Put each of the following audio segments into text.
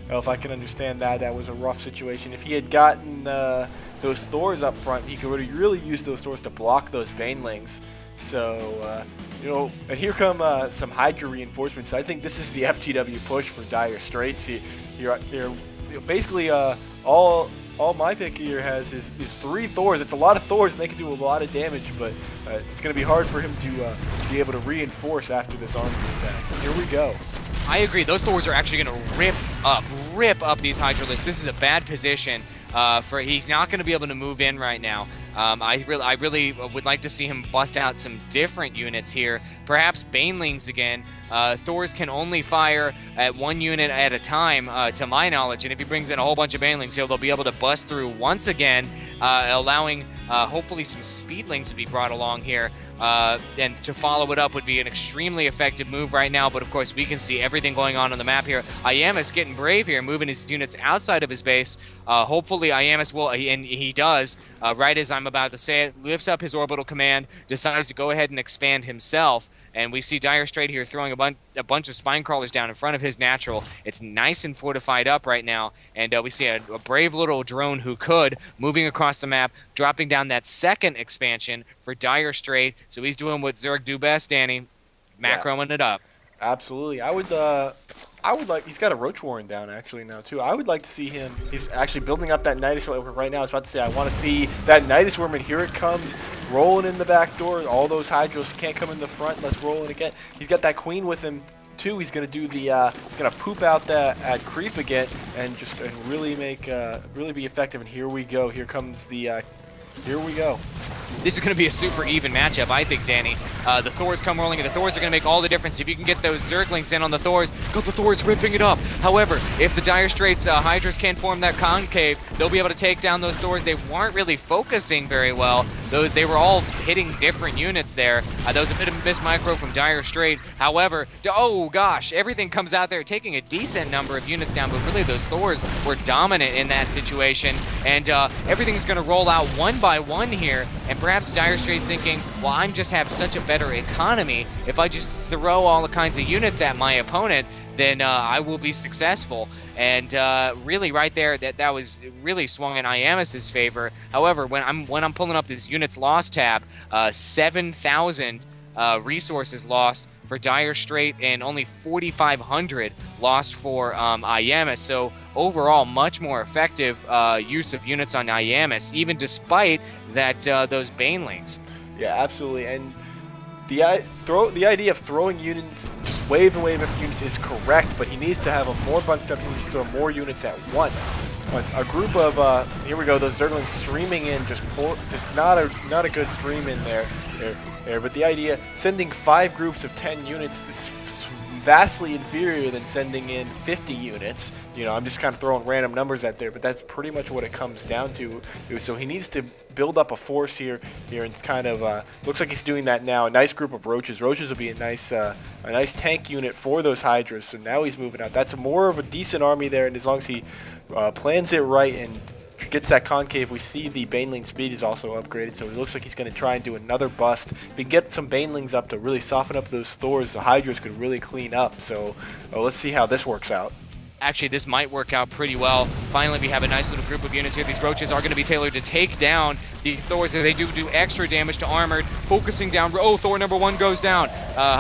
if I can understand that, that was a rough situation. If he had gotten those Thors up front, he could really use those Thors to block those Banelings. So, and here come some Hydra reinforcements. I think this is the FTW push for Direstrait. You're basically all my pick here has is 3 Thors. It's a lot of Thors, and they can do a lot of damage, but it's going to be hard for him to be able to reinforce after this army attack. Here we go. I agree. Those Thors are actually going to rip up these Hydralisks. This is a bad position for. He's not going to be able to move in right now. I really would like to see him bust out some different units here. Perhaps Banelings again. Thors can only fire at 1 unit at a time, to my knowledge. And if he brings in a whole bunch of Banelings, they'll be able to bust through once again, allowing hopefully some Speedlings to be brought along here. And to follow it up would be an extremely effective move right now. But of course, we can see everything going on the map here. Ayamis getting brave here, moving his units outside of his base. Hopefully, Ayamis will, and he does, right as I'm about to say it, lifts up his orbital command, decides to go ahead and expand himself. And we see Direstrait here throwing a bunch of spine crawlers down in front of his natural. It's nice and fortified up right now. And we see a brave little drone who could, moving across the map, dropping down that second expansion for Direstrait. So he's doing what Zerg do best, Danny, macroing it up. Absolutely. I would like, he's got a Roach Warren down actually now too. I would like to see him, he's actually building up that Nidus Worm right now. I was about to say, I want to see that Nidus Worm, and here it comes, rolling in the back door. All those Hydros can't come in the front. Let's roll it again. He's got that Queen with him too. He's going to do the, he's going to poop out that creep again and just really make, really be effective. And here we go. Here comes the, here we go. This is going to be a super even matchup, I think, Danny. The Thors come rolling, and the Thors are going to make all the difference. If you can get those Zerglings in on the Thors, got the Thors ripping it up. However, if the Direstrait's Hydras can't form that concave, they'll be able to take down those Thors. They weren't really focusing very well, though they were all hitting different units there. That was a bit of a miss micro from Direstrait. However, oh gosh, everything comes out there taking a decent number of units down, but really those Thors were dominant in that situation, and everything's going to roll out one by one here, and perhaps Direstrait's thinking, well, I'm just have such a better economy. If I just throw all the kinds of units at my opponent, then I will be successful. And really, right there, that was really swung in Ayamis' favor. However, when I'm pulling up this units lost tab, 7,000 resources lost for Direstrait and only 4,500 lost for Ayamis. So overall, much more effective use of units on Ayamis, even despite that those Banelings. Yeah, absolutely. And the idea of throwing units, just wave and wave of units, is correct, but he needs to have them more bunched up. He needs to throw more units at once. A group of here we go, those Zerglings streaming in, just not a good stream in there. But the idea, sending 5 groups of 10 units is vastly inferior than sending in 50 units. I'm just kind of throwing random numbers out there, but that's pretty much what it comes down to. So he needs to build up a force here, and it's kind of looks like he's doing that now. A nice group of Roaches. Roaches will be a nice tank unit for those Hydras. So now he's moving out. That's more of a decent army there, and as long as he plans it right and gets that concave, we see the Baneling speed is also upgraded, so it looks like he's going to try and do another bust. If we get some Banelings up to really soften up those Thors, the Hydras could really clean up. So let's see how this works out. Actually, this might work out pretty well. Finally, we have a nice little group of units here. These Roaches are going to be tailored to take down these Thors. They do extra damage to armored, focusing down. Oh, Thor number 1 goes down.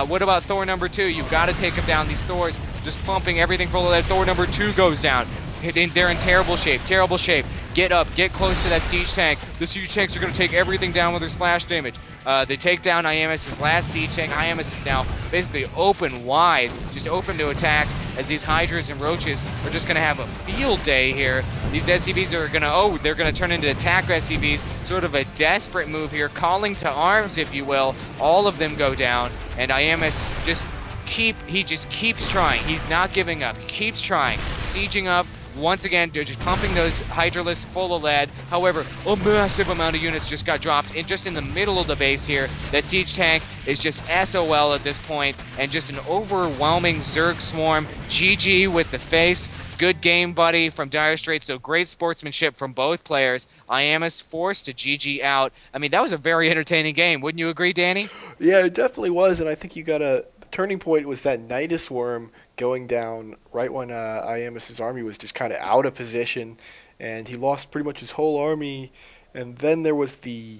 What about Thor number 2? You've got to take him down. These Thors just pumping everything full of that. Thor number 2 goes down. They're in terrible shape, terrible shape. Get up, get close to that siege tank. The siege tanks are going to take everything down with their splash damage. They take down Ayamis' last siege tank. Ayamis is now basically open wide, just open to attacks, as these Hydras and Roaches are just going to have a field day here. These SCVs are going to, they're going to turn into attack SCVs. Sort of a desperate move here, calling to arms, if you will. All of them go down, and Ayamis just keeps trying. He's not giving up. He keeps trying, sieging up. Once again, they're just pumping those Hydralisks full of lead. However, a massive amount of units just got dropped just in the middle of the base here. That siege tank is just SOL at this point, and just an overwhelming Zerg swarm. GG with the face. Good game, buddy, from Direstrait. So great sportsmanship from both players. Ayamis forced to GG out. I mean, that was a very entertaining game. Wouldn't you agree, Danny? Yeah, it definitely was, and I think you got the turning point was that Nidus Worm going down right when Ayamis' army was just kind of out of position, and he lost pretty much his whole army. And then there was the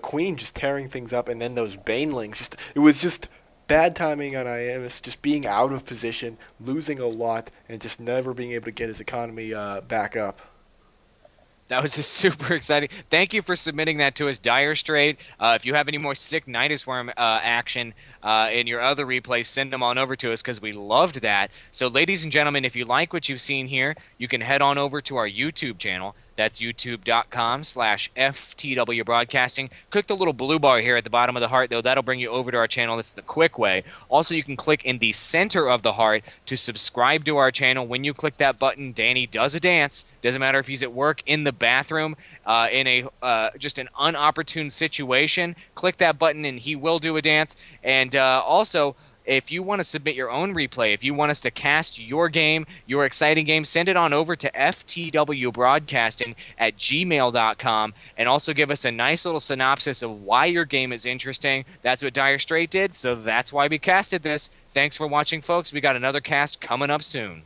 Queen just tearing things up, and then those Banelings. It was just bad timing on Ayamis, just being out of position, losing a lot, and just never being able to get his economy back up. That was just super exciting. Thank you for submitting that to us, Direstrait. If you have any more sick Nidus Worm action in your other replays, send them on over to us because we loved that. So, ladies and gentlemen, if you like what you've seen here, you can head on over to our YouTube channel. That's youtube.com/FTWBroadcasting. Click the little blue bar here at the bottom of the heart, though. That'll bring you over to our channel. That's the quick way. Also, you can click in the center of the heart to subscribe to our channel. When you click that button, Danny does a dance. Doesn't matter if he's at work, in the bathroom, in a just an unopportune situation. Click that button and he will do a dance. And also, if you want to submit your own replay, if you want us to cast your game, your exciting game, send it on over to FTWBroadcasting at gmail.com and also give us a nice little synopsis of why your game is interesting. That's what Direstrait did, so that's why we casted this. Thanks for watching, folks. We got another cast coming up soon.